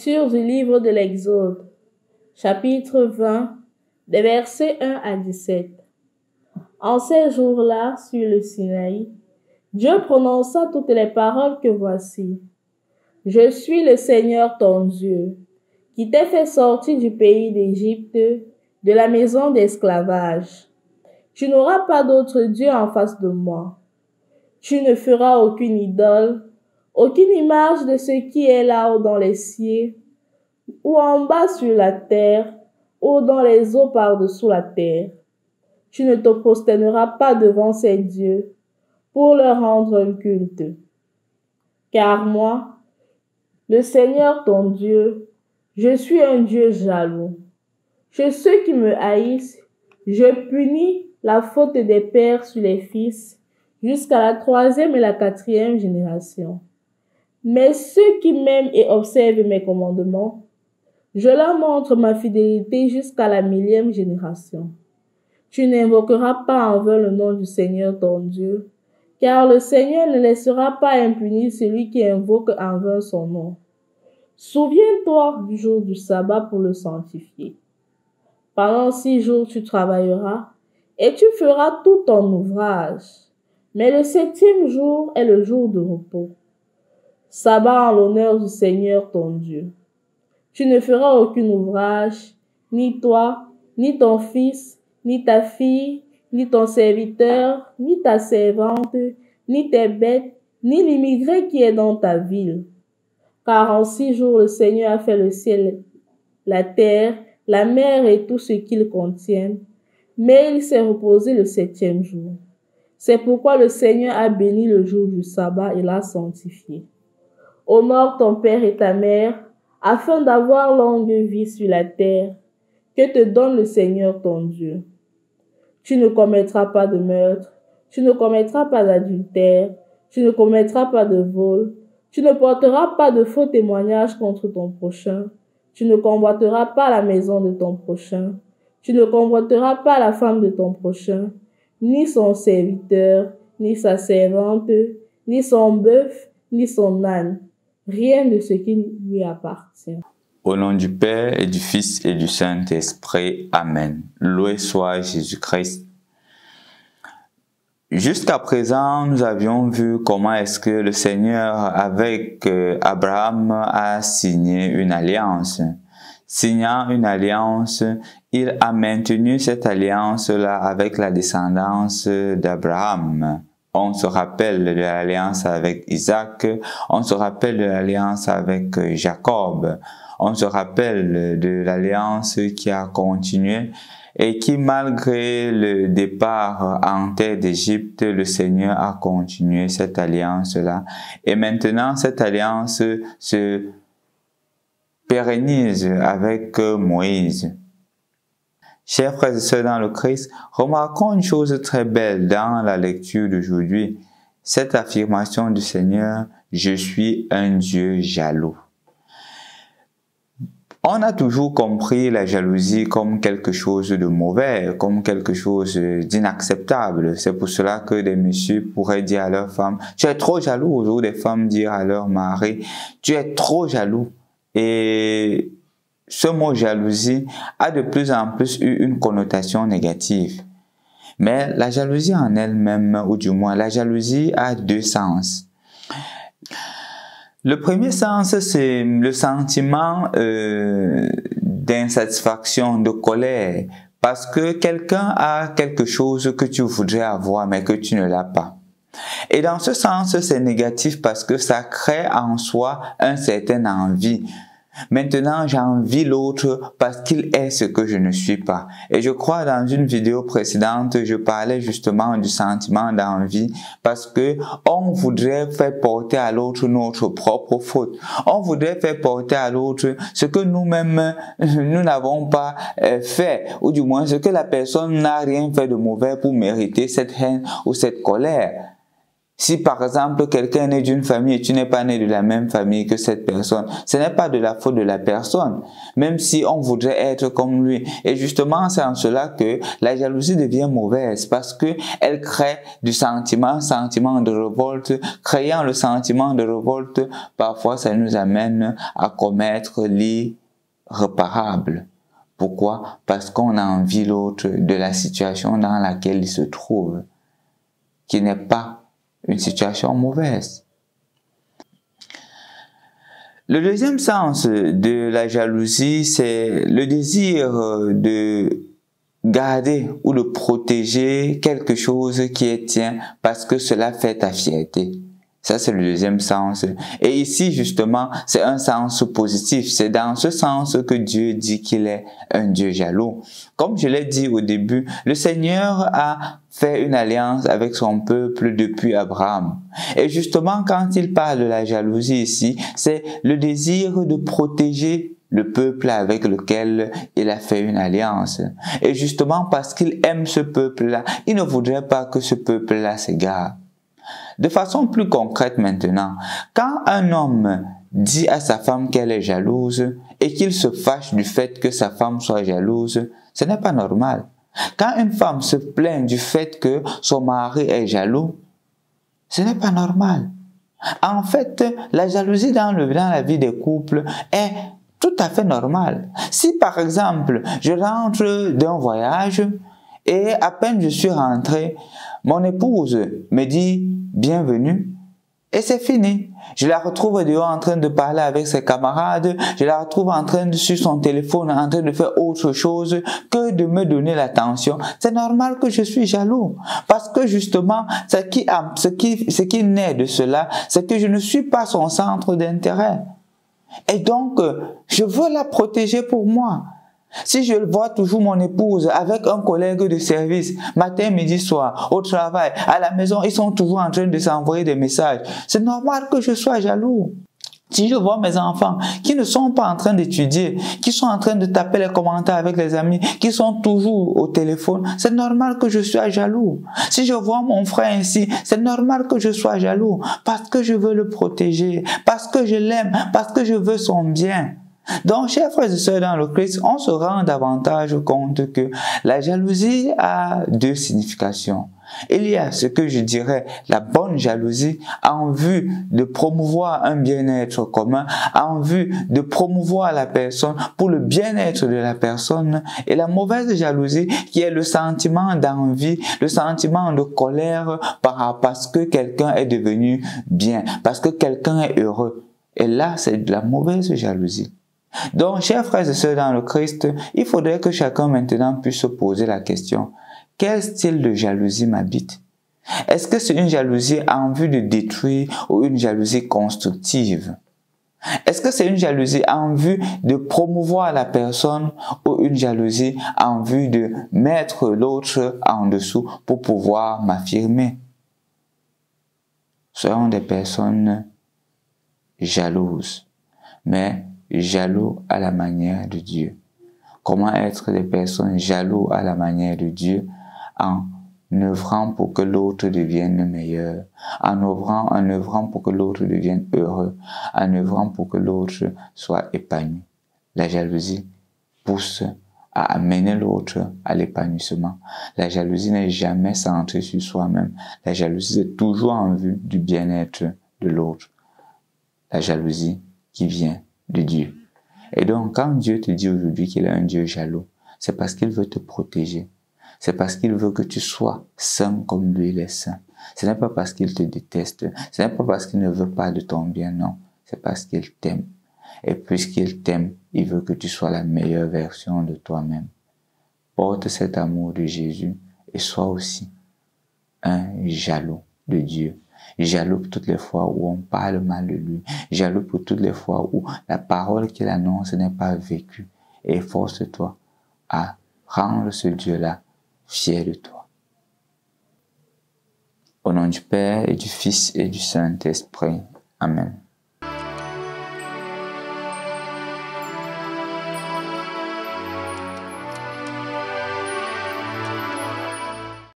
Lecture du livre de l'Exode, chapitre 20, des versets 1 à 17. En ces jours-là, sur le Sinaï, Dieu prononça toutes les paroles que voici. Je suis le Seigneur ton Dieu, qui t'ai fait sortir du pays d'Égypte, de la maison d'esclavage. Tu n'auras pas d'autre Dieu en face de moi. Tu ne feras aucune idole, aucune image de ce qui est là-haut dans les cieux, ou en bas sur la terre, ou dans les eaux par-dessous la terre. Tu ne te prosterneras pas devant ces dieux pour leur rendre un culte. Car moi, le Seigneur ton Dieu, je suis un Dieu jaloux. Chez ceux qui me haïssent, je punis la faute des pères sur les fils, jusqu'à la 3e et la 4e génération. Mais ceux qui m'aiment et observent mes commandements, je leur montre ma fidélité jusqu'à la 1000e génération. Tu n'invoqueras pas en vain le nom du Seigneur ton Dieu, car le Seigneur ne laissera pas impuni celui qui invoque en vain son nom. Souviens-toi du jour du sabbat pour le sanctifier. Pendant 6 jours tu travailleras, et tu feras tout ton ouvrage. Mais le 7e jour est le jour de repos, sabbat en l'honneur du Seigneur ton Dieu. Tu ne feras aucun ouvrage, ni toi, ni ton fils, ni ta fille, ni ton serviteur, ni ta servante, ni tes bêtes, ni l'immigré qui est dans ta ville. Car en 6 jours le Seigneur a fait le ciel, la terre, la mer et tout ce qu'ils contiennent, mais il s'est reposé le 7e jour. C'est pourquoi le Seigneur a béni le jour du sabbat et l'a sanctifié. Honore ton père et ta mère, afin d'avoir longue vie sur la terre, que te donne le Seigneur ton Dieu. Tu ne commettras pas de meurtre, tu ne commettras pas d'adultère, tu ne commettras pas de vol, tu ne porteras pas de faux témoignages contre ton prochain, tu ne convoiteras pas la maison de ton prochain, tu ne convoiteras pas la femme de ton prochain, ni son serviteur, ni sa servante, ni son bœuf, ni son âne, rien de ce qui lui appartient. Au nom du Père et du Fils et du Saint-Esprit. Amen. Loué soit Jésus-Christ. Jusqu'à présent, nous avions vu comment est-ce que le Seigneur avec Abraham a signé une alliance. Signant une alliance, il a maintenu cette alliance-là avec la descendance d'Abraham. On se rappelle de l'alliance avec Isaac, on se rappelle de l'alliance avec Jacob, on se rappelle de l'alliance qui a continué et qui, malgré le départ en terre d'Égypte, le Seigneur a continué cette alliance-là. Et maintenant, cette alliance se pérennise avec Moïse. Chers frères et sœurs dans le Christ, remarquons une chose très belle dans la lecture d'aujourd'hui. Cette affirmation du Seigneur, je suis un Dieu jaloux. On a toujours compris la jalousie comme quelque chose de mauvais, comme quelque chose d'inacceptable. C'est pour cela que des messieurs pourraient dire à leur femme, tu es trop jaloux, ou des femmes dire à leur mari, tu es trop jaloux. Et ce mot jalousie a de plus en plus eu une connotation négative. Mais la jalousie en elle-même, ou du moins la jalousie a 2 sens. Le premier sens, c'est le sentiment d'insatisfaction, de colère, parce que quelqu'un a quelque chose que tu voudrais avoir mais que tu ne l'as pas. Et dans ce sens, c'est négatif parce que ça crée en soi un certain envie. Maintenant, j'envie l'autre parce qu'il est ce que je ne suis pas. Et je crois dans une vidéo précédente, je parlais justement du sentiment d'envie parce que on voudrait faire porter à l'autre notre propre faute. On voudrait faire porter à l'autre ce que nous-mêmes, nous n'avons pas fait, ou du moins ce que la personne n'a rien fait de mauvais pour mériter cette haine ou cette colère. Si par exemple quelqu'un est né d'une famille et tu n'es pas né de la même famille que cette personne, ce n'est pas de la faute de la personne, même si on voudrait être comme lui. Et justement, c'est en cela que la jalousie devient mauvaise, parce que elle crée du sentiment, un sentiment de révolte. Créant le sentiment de révolte, parfois ça nous amène à commettre l'irréparable. Pourquoi? Parce qu'on a envie l'autre de la situation dans laquelle il se trouve, qui n'est pas une situation mauvaise. Le deuxième sens de la jalousie, c'est le désir de garder ou de protéger quelque chose qui est tien parce que cela fait ta fierté. Ça, c'est le deuxième sens. Et ici, justement, c'est un sens positif. C'est dans ce sens que Dieu dit qu'il est un Dieu jaloux. Comme je l'ai dit au début, le Seigneur a fait une alliance avec son peuple depuis Abraham. Et justement, quand il parle de la jalousie ici, c'est le désir de protéger le peuple avec lequel il a fait une alliance. Et justement, parce qu'il aime ce peuple-là, il ne voudrait pas que ce peuple-là s'égare. De façon plus concrète maintenant, quand un homme dit à sa femme qu'elle est jalouse et qu'il se fâche du fait que sa femme soit jalouse, ce n'est pas normal. Quand une femme se plaint du fait que son mari est jaloux, ce n'est pas normal. En fait, la jalousie dans la vie des couples est tout à fait normale. Si par exemple, je rentre d'un voyage et à peine je suis rentré, mon épouse me dit « bienvenue » et c'est fini. Je la retrouve dehors en train de parler avec ses camarades, je la retrouve en train de sur son téléphone, en train de faire autre chose que de me donner l'attention. C'est normal que je suis jaloux parce que justement, ce qui naît de cela, c'est que je ne suis pas son centre d'intérêt. Et donc, je veux la protéger pour moi. Si je vois toujours mon épouse avec un collègue de service, matin, midi, soir, au travail, à la maison, ils sont toujours en train de s'envoyer des messages. C'est normal que je sois jaloux. Si je vois mes enfants qui ne sont pas en train d'étudier, qui sont en train de taper les commentaires avec les amis, qui sont toujours au téléphone, c'est normal que je sois jaloux. Si je vois mon frère ici, c'est normal que je sois jaloux parce que je veux le protéger, parce que je l'aime, parce que je veux son bien. Donc, chers frères et sœurs dans le Christ, on se rend davantage compte que la jalousie a deux significations. Il y a ce que je dirais la bonne jalousie en vue de promouvoir un bien-être commun, en vue de promouvoir la personne pour le bien-être de la personne, et la jalousie qui est le sentiment d'envie, le sentiment de colère parce que quelqu'un est devenu bien, parce que quelqu'un est heureux. Et là, c'est de la mauvaise jalousie. Donc, chers frères et sœurs dans le Christ, il faudrait que chacun maintenant puisse se poser la question: quel style de jalousie m'habite? Est-ce que c'est une jalousie en vue de détruire ou une jalousie constructive? Est-ce que c'est une jalousie en vue de promouvoir la personne ou une jalousie en vue de mettre l'autre en dessous pour pouvoir m'affirmer? Soyons des personnes jalouses, mais jaloux à la manière de Dieu. Comment être des personnes jaloux à la manière de Dieu? En œuvrant pour que l'autre devienne meilleur, en œuvrant pour que l'autre devienne heureux, en œuvrant pour que l'autre soit épanoui. La jalousie pousse à amener l'autre à l'épanouissement. La jalousie n'est jamais centrée sur soi-même. La jalousie est toujours en vue du bien-être de l'autre. La jalousie qui vient de Dieu. Et donc, quand Dieu te dit aujourd'hui qu'il est un Dieu jaloux, c'est parce qu'il veut te protéger. C'est parce qu'il veut que tu sois saint comme lui il est saint. Ce n'est pas parce qu'il te déteste. Ce n'est pas parce qu'il ne veut pas de ton bien, non. C'est parce qu'il t'aime. Et puisqu'il t'aime, il veut que tu sois la meilleure version de toi-même. Porte cet amour de Jésus et sois aussi un jaloux de Dieu. Jaloux pour toutes les fois où on parle mal de lui. Jaloux pour toutes les fois où la parole qu'il annonce n'est pas vécue. Et force-toi à rendre ce Dieu-là fier de toi. Au nom du Père et du Fils et du Saint-Esprit. Amen.